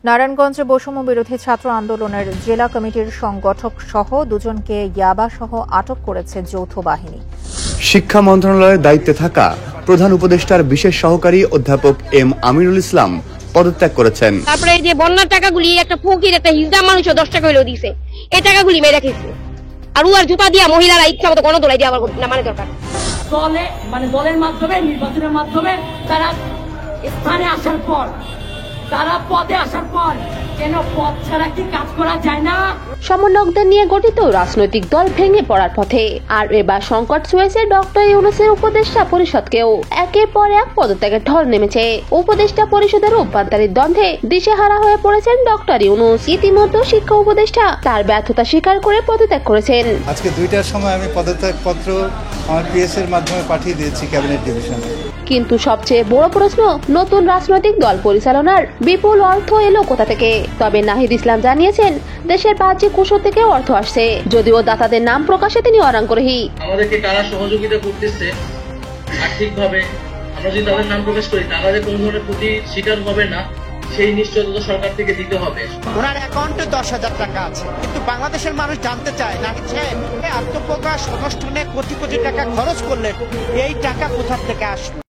নারায়ণগঞ্জে বৈষম্য বিরোধী ছাত্র আন্দোলনের জেলা কমিটির সংগঠক সহ দুজনকে ইয়াবা সহ আটক করেছে যৌথ বাহিনী। শিক্ষা মন্ত্রণালয়ের দায়িত্বে থাকা প্রধান উপদেষ্টার বিশেষ সহকারী অধ্যাপক এম আমিনুল ইসলাম পদত্যাগ করেছেন। তারপরে এই যে বন্যার টাকাগুলি একটা ফকির একটা হিজড়া মানুষও 10 টাকা হইলেও দিছে, এই টাকাগুলি মেরে রেখেছে। আর উয়ার জুতা দিয়া মহিলারা ইচ্ছা মতো গণদোলাই দিয়ে আবার না মানে দরকার দলের মাধ্যমে নির্বাচনের মাধ্যমে তারা স্থানে আসার পর, তারা পদে আসার পর কেন পদ ছাড়া কি কাজ করা যায় না? সমন্বয়কদের নিয়ে গঠিত রাজনৈতিক দল ভেঙে পড়ার পথে, আর এবার সংকট ছুঁয়েছে ডক্টর ইউনূসের উপদেষ্টা পরিষদকেও। একের পর এক পদত্যাগের ঢল নেমেছে। উপদেষ্টা পরিষদের অভ্যন্তরীণ দ্বন্দ্বে দিশেহারা হয়ে পড়েছেন ডক্টর ইউনূস। ইতিমধ্যে শিক্ষা উপদেষ্টা তার ব্যর্থতা স্বীকার করে পদত্যাগ করেছেন। আজকে 2টার সময় আমি পদত্যাগ পত্র আমার পিএস এর মাধ্যমে পাঠিয়ে দিয়েছি ক্যাবিনেট ডিভিশনে। কিন্তু সবচেয়ে বড় প্রশ্ন, নতুন রাজনৈতিক দল পরিচালনার বিপুল অর্থ এলো কোথা থেকে? তবে নাহিদ ইসলাম জানিয়েছেন, দেশের বাহ্যিক উৎস থেকে অর্থ আসছে, যদিও দাতাদের নাম প্রকাশে তিনি অনাগ্রহী। আমাদেরকে কারা সহযোগিতা করতেছে আর্থিকভাবে, আমরা যদি তাদের নাম প্রকাশ করি তারা যে কোনো ধরনের ক্ষতি শিকার হবে না, সেই নিশ্চয়তা সরকার থেকে দিতে হবে। ওনার অ্যাকাউন্টে 10,000 টাকা আছে, কিন্তু বাংলাদেশের মানুষ জানতে চায় নাহিদ সাহেব আত্মপ্রকাশ অনুষ্ঠানে কোটি কোটি টাকা খরচ করলেন, এই টাকা কোথা থেকে আসলো?